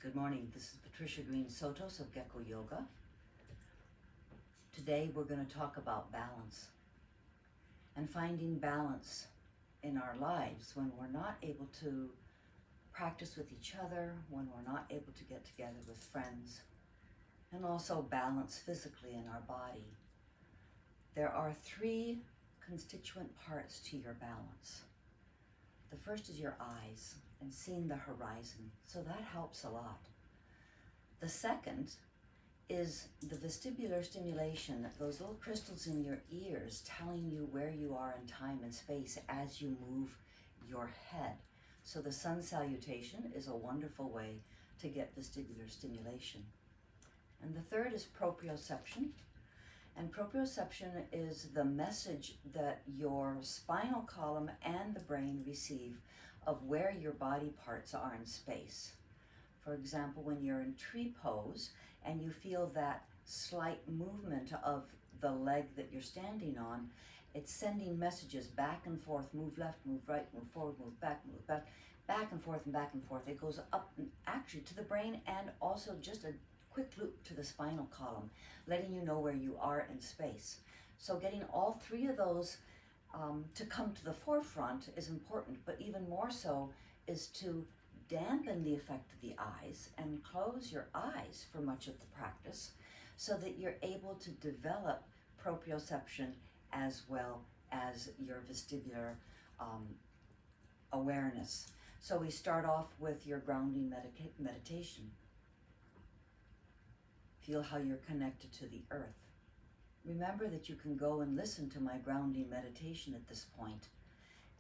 Good morning. This is Patricia Green Sotos of Gecko Yoga. Today we're going to talk about balance and finding balance in our lives when we're not able to practice with each other, when we're not able to get together with friends, and also balance physically in our body. There are three constituent parts to your balance. The first is your eyes and seeing the horizon, so that helps a lot. The second is the vestibular stimulation, those little crystals in your ears telling you where you are in time and space as you move your head. So the sun salutation is a wonderful way to get vestibular stimulation. And the third is proprioception. And proprioception is the message that your spinal column and the brain receive of where your body parts are in space. For example, when you're in tree pose and you feel that slight movement of the leg that you're standing on, it's sending messages back and forth, move left, move right, move forward, move back and forth and back and forth. It goes up actually to the brain and also just a quick loop to the spinal column, letting you know where you are in space. So getting all three of those to come to the forefront is important, but even more so is to dampen the effect of the eyes and close your eyes for much of the practice so that you're able to develop proprioception as well as your vestibular awareness. So we start off with your grounding meditation. Feel how you're connected to the earth. Remember that you can go and listen to my grounding meditation at this point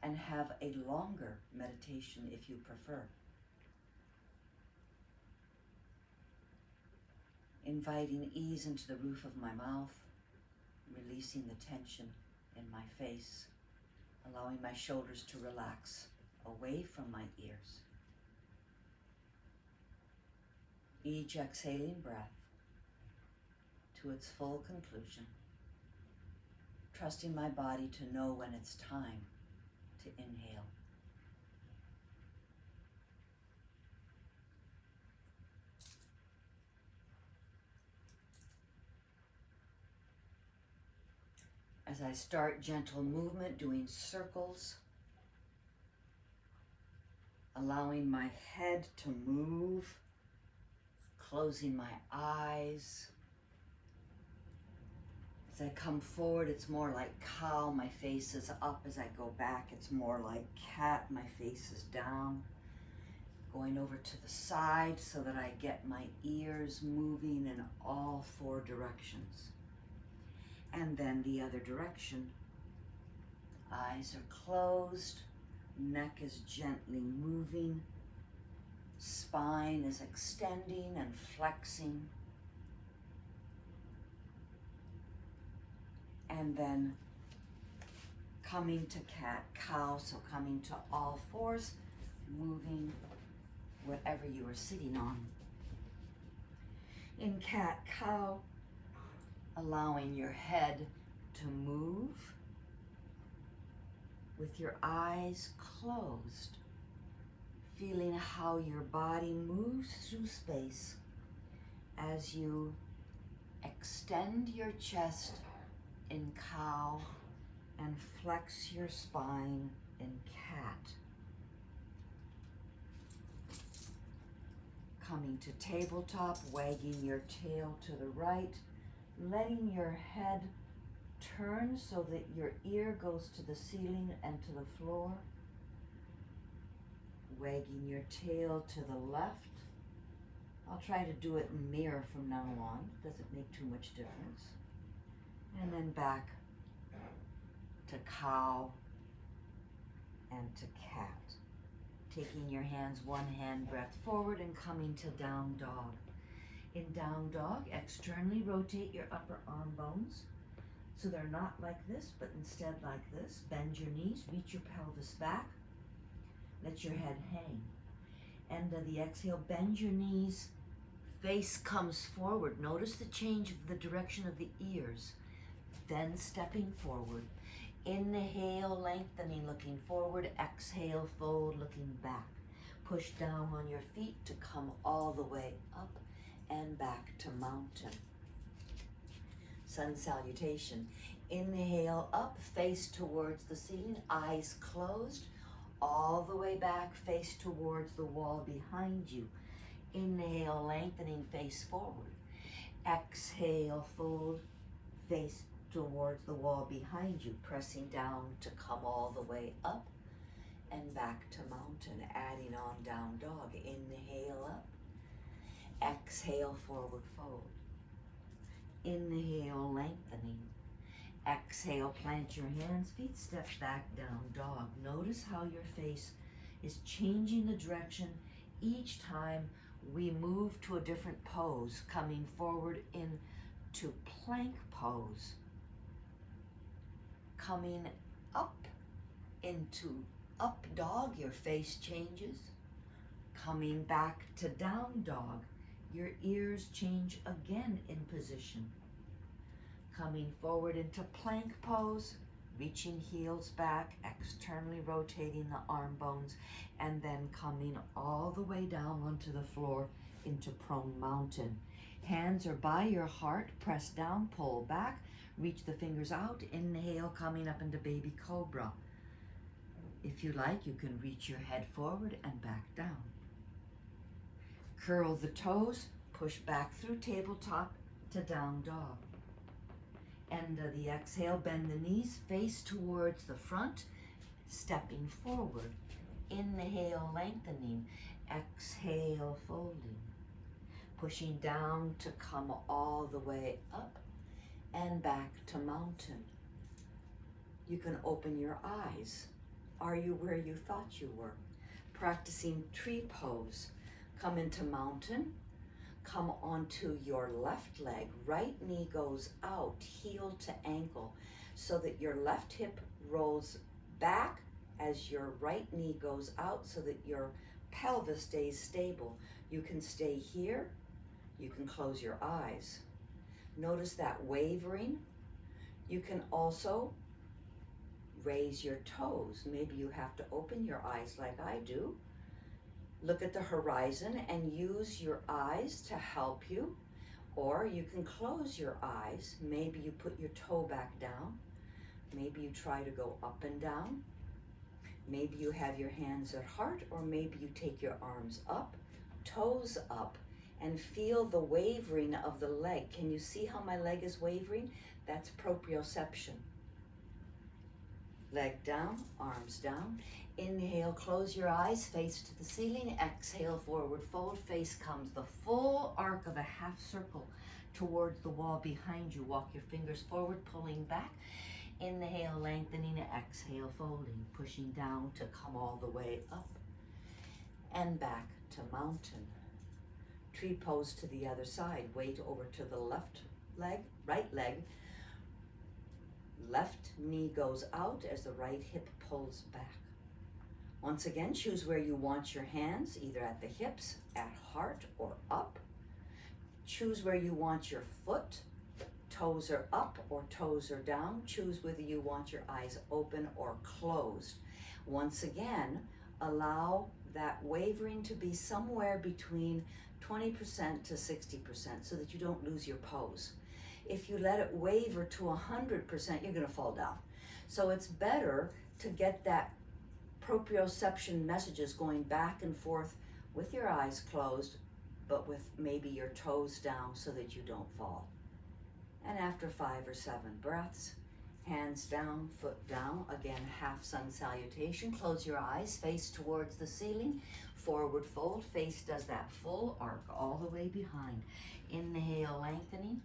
and have a longer meditation if you prefer. Inviting ease into the roof of my mouth, releasing the tension in my face, allowing my shoulders to relax away from my ears. Each exhaling breath to its full conclusion, trusting my body to know when it's time to inhale. As I start gentle movement, doing circles, allowing my head to move, closing my eyes. As I come forward, it's more like cow, my face is up. As I go back, it's more like cat, my face is down. Going over to the side so that I get my ears moving in all four directions. And then the other direction. Eyes are closed, neck is gently moving, spine is extending and flexing. And then coming to cat-cow, so coming to all fours, moving whatever you are sitting on. In cat-cow, allowing your head to move with your eyes closed, feeling how your body moves through space as you extend your chest in cow and flex your spine in cat. Coming to tabletop, wagging your tail to the right, letting your head turn so that your ear goes to the ceiling and to the floor. Wagging your tail to the left. I'll try to do it in mirror from now on. Doesn't make too much difference. And then back to cow and to cat. Taking your hands one hand breath forward and coming to down dog. In down dog, externally rotate your upper arm bones so they're not like this, but instead like this. Bend your knees, reach your pelvis back. Let your head hang. End of the exhale, bend your knees, face comes forward. Notice the change of the direction of the ears. Then stepping forward. Inhale, lengthening, looking forward. Exhale, fold, looking back. Push down on your feet to come all the way up and back to mountain. Sun salutation. Inhale up, face towards the ceiling, eyes closed, all the way back, face towards the wall behind you. Inhale, lengthening, face forward. Exhale, fold, face towards the wall behind you, pressing down to come all the way up and back to mountain, adding on down dog. Inhale up, exhale, forward fold. Inhale, lengthening. Exhale, plant your hands, feet step back, down dog. Notice how your face is changing the direction each time we move to a different pose, coming forward into plank pose, coming up into up dog, your face changes, coming back to down dog, your ears change again in position, coming forward into plank pose, reaching heels back, externally rotating the arm bones, and then coming all the way down onto the floor into prone mountain. Hands are by your heart, press down, pull back, reach the fingers out, inhale, coming up into baby cobra. If you like, you can reach your head forward and back down. Curl the toes, push back through tabletop to down dog. End of the exhale, bend the knees, face towards the front, stepping forward. Inhale, lengthening. Exhale, folding. Pushing down to come all the way up and back to mountain. You can open your eyes. Are you where you thought you were? Practicing tree pose. Come into mountain. Come onto your left leg. Right knee goes out, heel to ankle, so that your left hip rolls back as your right knee goes out, so that your pelvis stays stable. You can stay here. You can close your eyes. Notice that wavering. You can also raise your toes. Maybe you have to open your eyes like I do. Look at the horizon and use your eyes to help you. Or you can close your eyes. Maybe you put your toe back down. Maybe you try to go up and down. Maybe you have your hands at heart, or maybe you take your arms up, toes up, and feel the wavering of the leg. Can you see how my leg is wavering? That's proprioception. Leg down, arms down. Inhale, close your eyes, face to the ceiling. Exhale, forward fold. Face comes the full arc of a half circle towards the wall behind you. Walk your fingers forward, pulling back. Inhale, lengthening. Exhale, folding. Pushing down to come all the way up and back to mountain. Tree pose to the other side. Weight over to the left leg, right leg. Left knee goes out as the right hip pulls back. Once again, choose where you want your hands, either at the hips, at heart, or up. Choose where you want your foot. Toes are up or toes are down. Choose whether you want your eyes open or closed. Once again, allow that wavering to be somewhere between 20% to 60% so that you don't lose your pose. If you let it waver to 100%, you're going to fall down. So it's better to get that proprioception messages going back and forth with your eyes closed, but with maybe your toes down so that you don't fall. And after 5 or 7 breaths, hands down, foot down, again, half sun salutation. Close your eyes, face towards the ceiling, forward fold. Face does that full arc all the way behind. Inhale, lengthening.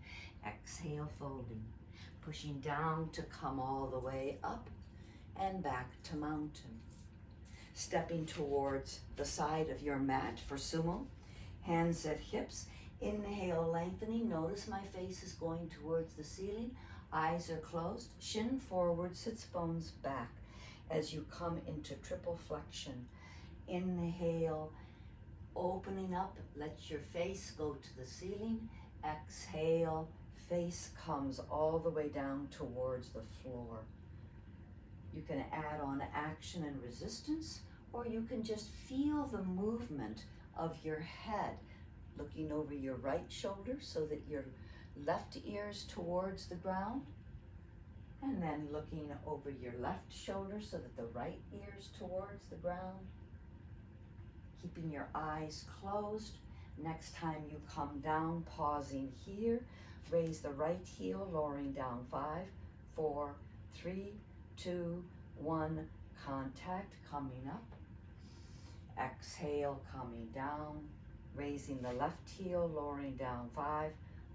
Exhale, folding. Pushing down to come all the way up and back to mountain. Stepping towards the side of your mat for sumo. Hands at hips. Inhale, lengthening. Notice my face is going towards the ceiling. Eyes are closed. Shin forward, sits bones back as you come into triple flexion. Inhale, opening up. Let your face go to the ceiling. Exhale, face comes all the way down towards the floor. You can add on action and resistance, or you can just feel the movement of your head, looking over your right shoulder so that your left ear's towards the ground, and then looking over your left shoulder so that the right ear's towards the ground. Keeping your eyes closed. Next time you come down, pausing here, raise the right heel, lowering down 5, 4, 3, 2, 1, contact, coming up. Exhale, coming down, raising the left heel, lowering down 5,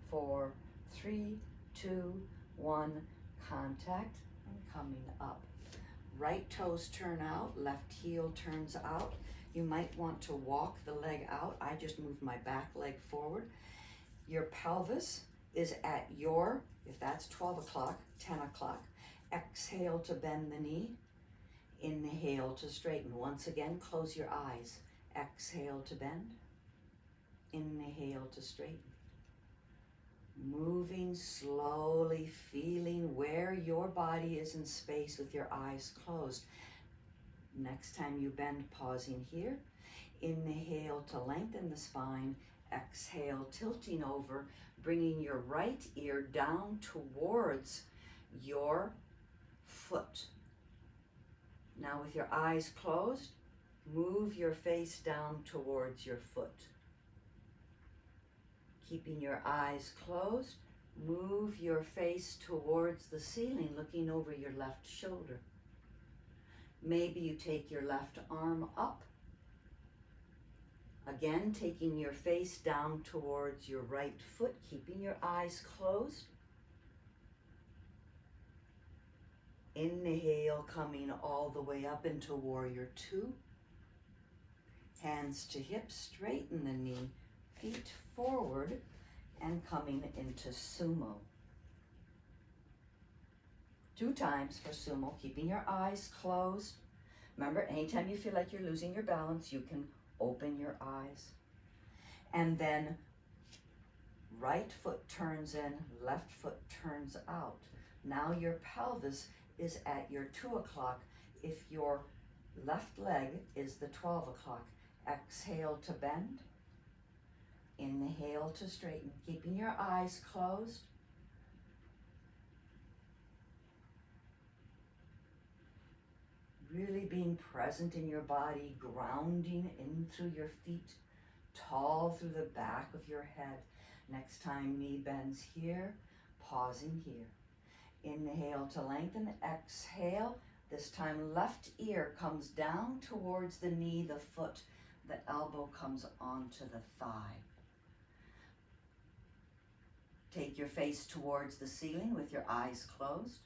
4, 3, 2, 1, contact, and coming up. Right toes turn out, left heel turns out. You might want to walk the leg out. I just moved my back leg forward. Your pelvis is at your, if that's 12 o'clock, 10 o'clock. Exhale to bend the knee. Inhale to straighten. Once again, close your eyes. Exhale to bend. Inhale to straighten. Moving slowly, feeling where your body is in space with your eyes closed. Next time you bend, pausing here. Inhale to lengthen the spine. Exhale, tilting over, bringing your right ear down towards your foot. Now with your eyes closed, move your face down towards your foot. Keeping your eyes closed, move your face towards the ceiling, looking over your left shoulder. Maybe you take your left arm up. Again, taking your face down towards your right foot, keeping your eyes closed. Inhale, coming all the way up into Warrior Two. Hands to hips, straighten the knee, feet forward, and coming into Sumo. 2 times for Sumo, keeping your eyes closed. Remember, anytime you feel like you're losing your balance, you can open your eyes. And then right foot turns in, left foot turns out. Now your pelvis is at your 2 o'clock. If your left leg is the 12 o'clock, exhale to bend. Inhale to straighten, keeping your eyes closed. Really being present in your body, grounding in through your feet, tall through the back of your head. Next time, knee bends here, pausing here. Inhale to lengthen, exhale. This time, left ear comes down towards the knee, the foot, the elbow comes onto the thigh. Take your face towards the ceiling with your eyes closed.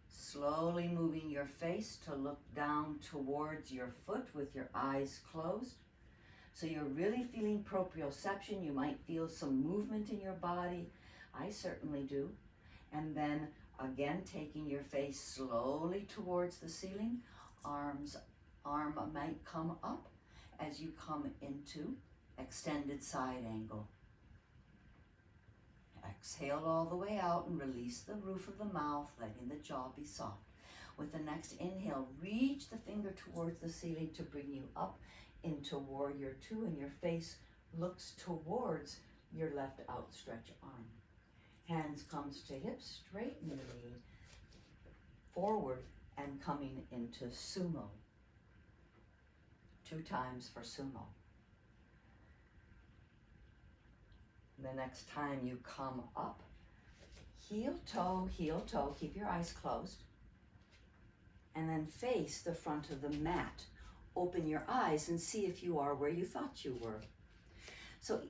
Slowly moving your face to look down towards your foot with your eyes closed. So you're really feeling proprioception. You might feel some movement in your body. I certainly do. And then again, taking your face slowly towards the ceiling. Arm might come up as you come into extended side angle. Exhale all the way out and release the roof of the mouth, letting the jaw be soft. With the next inhale, reach the finger towards the ceiling to bring you up into Warrior Two, and your face looks towards your left outstretched arm. Hands comes to hips, straighten the knee forward and coming into Sumo. 2 times for Sumo. The next time you come up, heel, toe, keep your eyes closed, and then face the front of the mat. Open your eyes and see if you are where you thought you were. So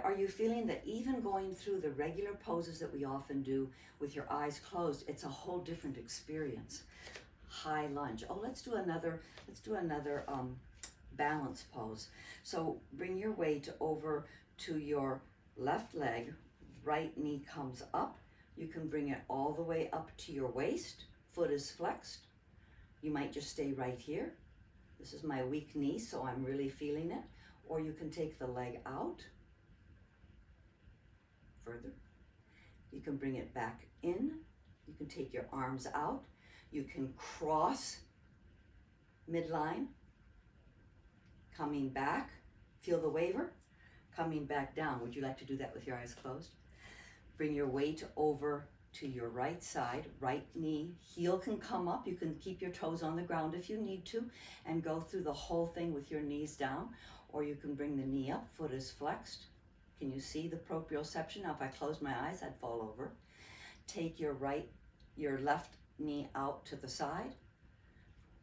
are you feeling that even going through the regular poses that we often do with your eyes closed, it's a whole different experience? High lunge. Oh, let's do another balance pose. So bring your weight over to your left leg, right knee comes up. You can bring it all the way up to your waist. Foot is flexed. You might just stay right here. This is my weak knee, so I'm really feeling it. Or you can take the leg out further. You can bring it back in. You can take your arms out. You can cross midline, coming back, feel the waver, coming back down. Would you like to do that with your eyes closed? Bring your weight over to your right side, right knee, heel can come up. You can keep your toes on the ground if you need to and go through the whole thing with your knees down, or you can bring the knee up, foot is flexed. Can you see the proprioception? Now if I close my eyes, I'd fall over. Take your left knee out to the side.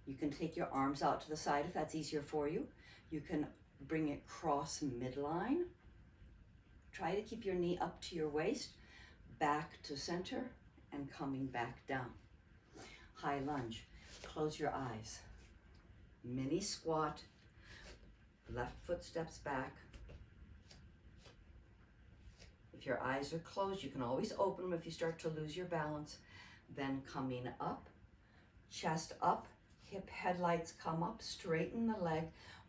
You can take your arms out to the side if that's easier for you. You can bring it cross midline. Try to keep your knee up to your waist, back to center, and coming back down. High lunge. Close your eyes. Mini squat. Left foot steps back. If your eyes are closed, you can always open them if you start to lose your balance. Then coming up, chest up, hip headlights come up, straighten the leg,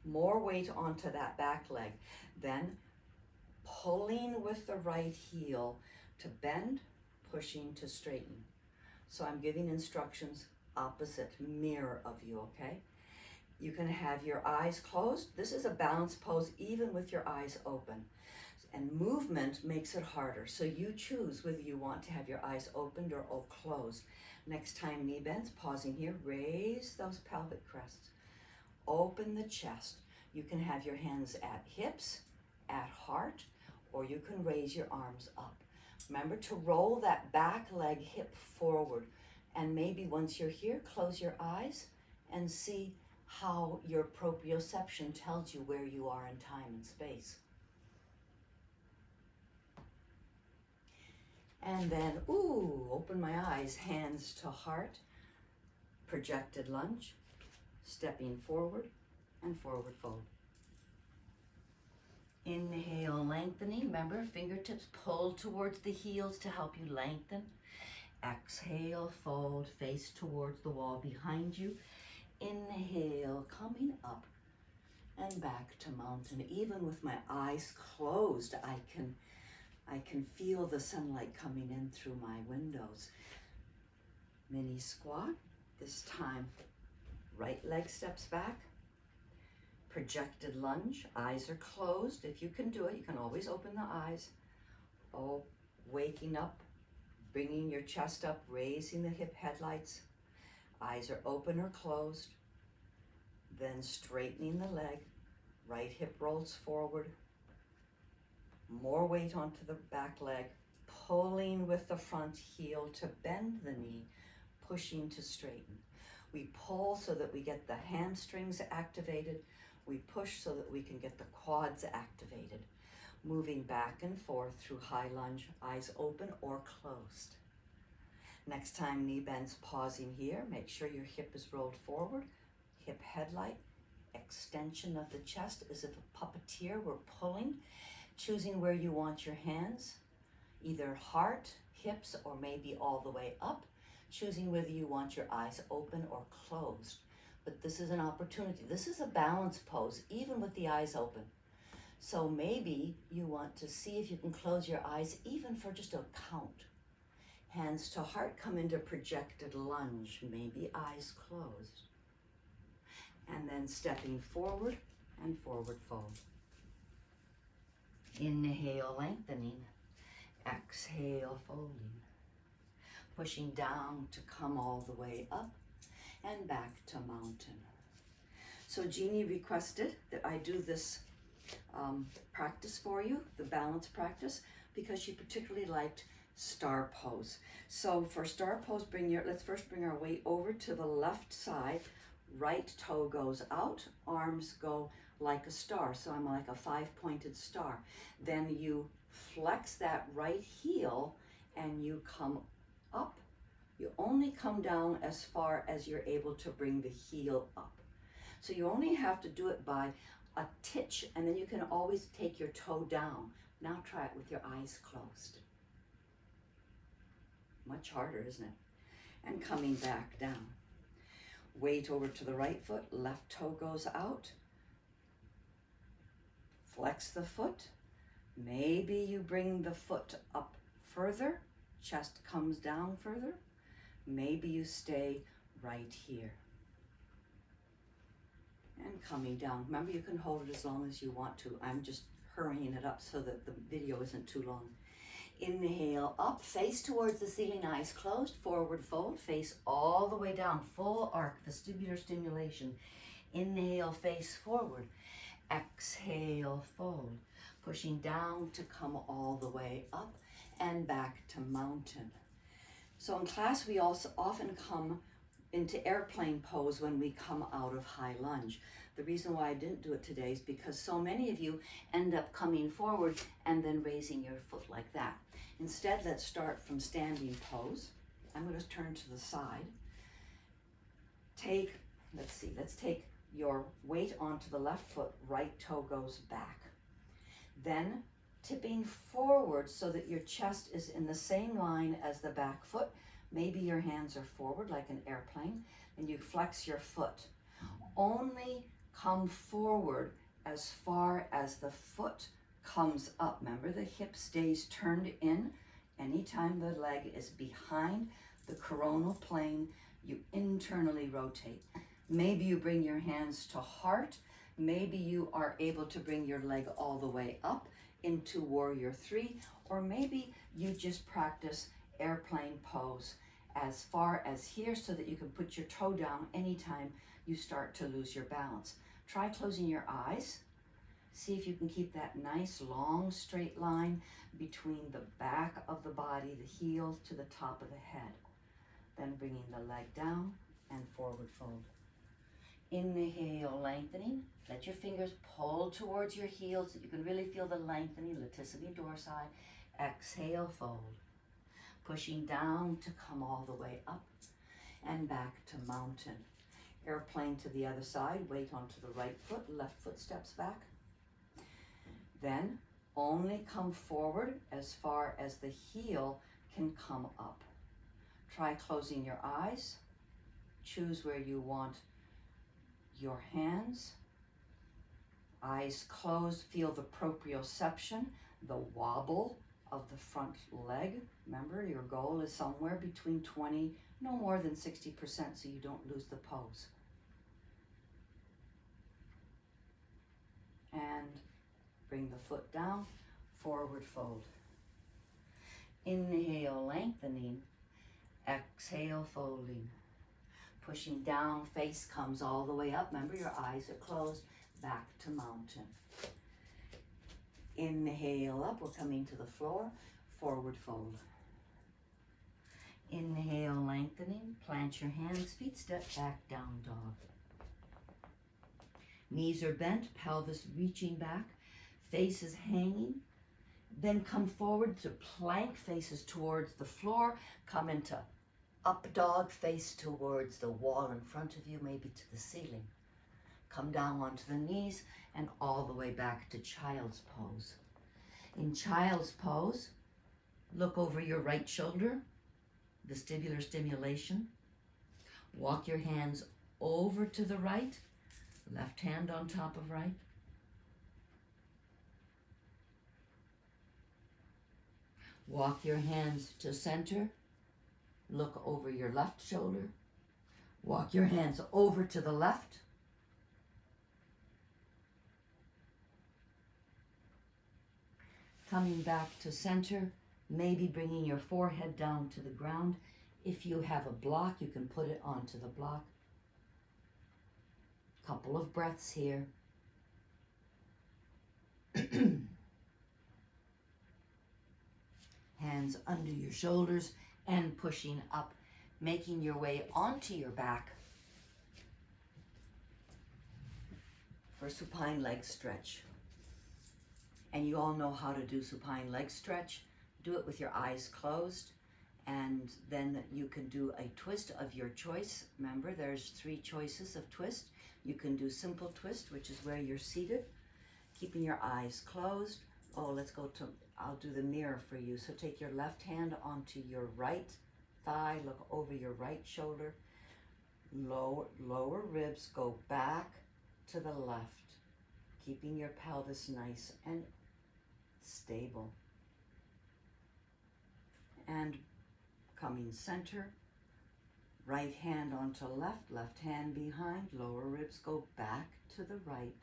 more weight onto that back leg. Then pulling with the right heel to bend, pushing to straighten. So I'm giving instructions opposite, mirror of you, okay? You can have your eyes closed. This is a balance pose even with your eyes open. And movement makes it harder. So you choose whether you want to have your eyes opened or closed. Next time, knee bends, pausing here, raise those pelvic crests. Open the chest. You can have your hands at hips, at heart, or you can raise your arms up. Remember to roll that back leg hip forward. And maybe once you're here, close your eyes and see how your proprioception tells you where you are in time and space. And then, open my eyes, hands to heart, projected lunge, stepping forward and forward fold. Inhale, lengthening. Remember, fingertips pull towards the heels to help you lengthen. Exhale, fold, face towards the wall behind you. Inhale, coming up and back to mountain. Even with my eyes closed, I can feel the sunlight coming in through my windows. Mini squat. This time, right leg steps back. Projected lunge. Eyes are closed. If you can do it, you can always open the eyes. Waking up, bringing your chest up, raising the hip headlights. Eyes are open or closed. Then straightening the leg. Right hip rolls forward. More weight onto the back leg, pulling with the front heel to bend the knee, pushing to straighten. We pull so that we get the hamstrings activated. We push so that we can get the quads activated. Moving back and forth through high lunge, eyes open or closed. Next time, knee bends, pausing here. Make sure your hip is rolled forward. Hip headlight, extension of the chest as if a puppeteer were pulling. Choosing where you want your hands, either heart, hips, or maybe all the way up. Choosing whether you want your eyes open or closed. But this is an opportunity. This is a balance pose, even with the eyes open. So maybe you want to see if you can close your eyes even for just a count. Hands to heart, come into projected lunge, maybe eyes closed. And then stepping forward and forward fold. Inhale, lengthening. Exhale, folding. Pushing down to come all the way up and back to mountain. So Jeannie requested that I do this practice for you, the balance practice, because she particularly liked star pose. So for star pose, let's first bring our weight over to the left side. Right toe goes out, arms go like a star. So I'm like a 5-pointed star. Then you flex that right heel and you come up. You only come down as far as you're able to bring the heel up. So you only have to do it by a titch, and then you can always take your toe down. Now try it with your eyes closed. Much harder, isn't it? And coming back down. Weight over to the right foot, left toe goes out. Flex the foot. Maybe you bring the foot up further, chest comes down further. Maybe you stay right here. And coming down. Remember, you can hold it as long as you want to. I'm just hurrying it up so that the video isn't too long. Inhale up, face towards the ceiling, eyes closed, forward fold, face all the way down, full arc, vestibular stimulation. Inhale, face forward. Exhale, fold. Pushing down to come all the way up and back to mountain. So in class, we also often come into airplane pose when we come out of high lunge. The reason why I didn't do it today is because so many of you end up coming forward and then raising your foot like that. Instead, let's start from standing pose. I'm going to turn to the side. Let's take your weight onto the left foot, right toe goes back. Then tipping forward so that your chest is in the same line as the back foot. Maybe your hands are forward like an airplane, and you flex your foot. Only come forward as far as the foot comes up. Remember, the hip stays turned in. Anytime the leg is behind the coronal plane, you internally rotate. Maybe you bring your hands to heart. Maybe you are able to bring your leg all the way up into warrior 3, or maybe you just practice airplane pose as far as here so that you can put your toe down anytime you start to lose your balance. Try closing your eyes. See if you can keep that nice long straight line between the back of the body, the heel to the top of the head. Then bringing the leg down and forward fold. Inhale, lengthening. Let your fingers pull towards your heels so you can really feel the lengthening, latissimus dorsi. Exhale, fold. Pushing down to come all the way up and back to mountain. Airplane to the other side, weight onto the right foot, left foot steps back. Then only come forward as far as the heel can come up. Try closing your eyes. Choose where you want your hands. Eyes closed, feel the proprioception, the wobble of the front leg. Remember, your goal is somewhere between 20, no more than 60%, so you don't lose the pose. And bring the foot down, forward fold. Inhale, lengthening. Exhale, folding. Pushing down, face comes all the way up. Remember, your eyes are closed. Back to mountain. Inhale up, we're coming to the floor. Forward fold. Inhale, lengthening. Plant your hands, feet step back, down dog. Knees are bent, pelvis reaching back, face is hanging. Then come forward to plank, faces towards the floor. Come into up dog, face towards the wall in front of you, maybe to the ceiling. Come down onto the knees and all the way back to child's pose. In child's pose, look over your right shoulder, vestibular stimulation. Walk your hands over to the right, left hand on top of right. Walk your hands to center. Look over your left shoulder. Walk your hands over to the left. Coming back to center, maybe bringing your forehead down to the ground. If you have a block, you can put it onto the block. Couple of breaths here. Hands under your shoulders and pushing up, making your way onto your back for supine leg stretch. And you all know how to do supine leg stretch. Do it with your eyes closed, and then you can do a twist of your choice. Remember, there's 3 choices of twist. You can do simple twist, which is where you're seated, keeping your eyes closed. Oh, I'll do the mirror for you. So take your left hand onto your right thigh, look over your right shoulder. Lower ribs go back to the left, keeping your pelvis nice and stable. And coming center, Right hand onto left, left hand behind, lower ribs go back to the right.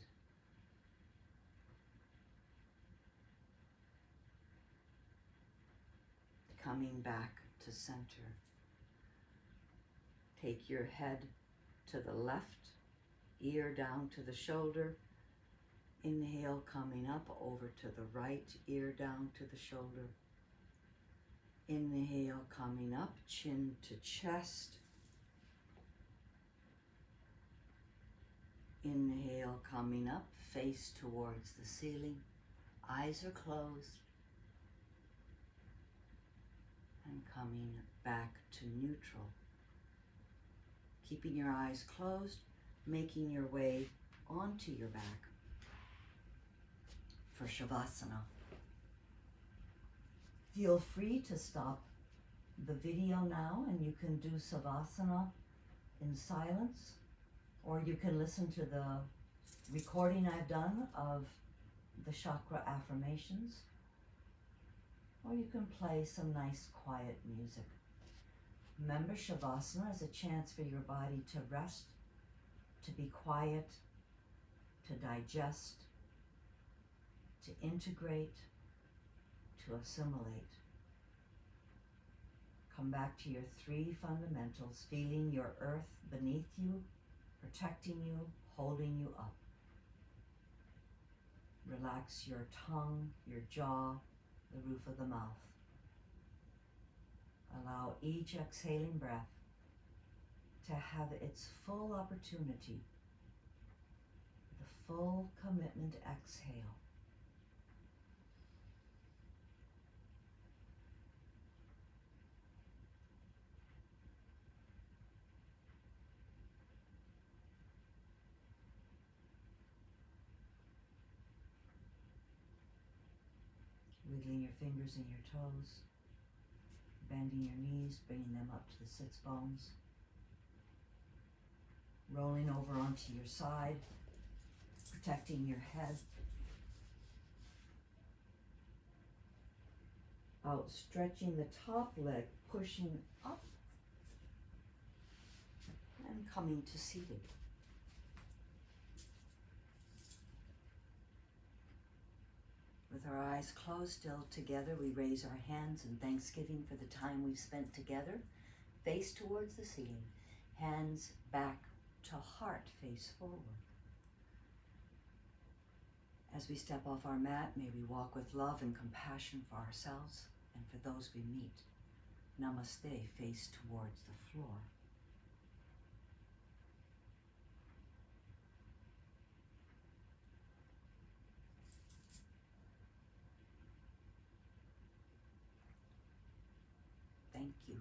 Coming back to center. Take your head to the left, ear down to the shoulder. Inhale, coming up over to the right, ear down to the shoulder. Inhale, coming up, chin to chest. Inhale, coming up, face towards the ceiling. Eyes are closed. And coming back to neutral. Keeping your eyes closed, making your way onto your back for Shavasana. Feel free to stop the video now and you can do Savasana in silence, or you can listen to the recording I've done of the chakra affirmations, or you can play some nice quiet music. Remember, Shavasana is a chance for your body to rest, to be quiet, to digest, to integrate, to assimilate. Come back to your three fundamentals, feeling your earth beneath you, protecting you, holding you up. Relax your tongue, your jaw, the roof of the mouth. Allow each exhaling breath to have its full opportunity, the full commitment exhale. Wiggling your fingers and your toes, bending your knees, bringing them up to the sits bones, rolling over onto your side, protecting your head, outstretching the top leg, pushing up, and coming to seated. With our eyes closed still together, we raise our hands in thanksgiving for the time we've spent together, face towards the ceiling, hands back to heart, face forward. As we step off our mat, may we walk with love and compassion for ourselves and for those we meet. Namaste, face towards the floor. Thank you.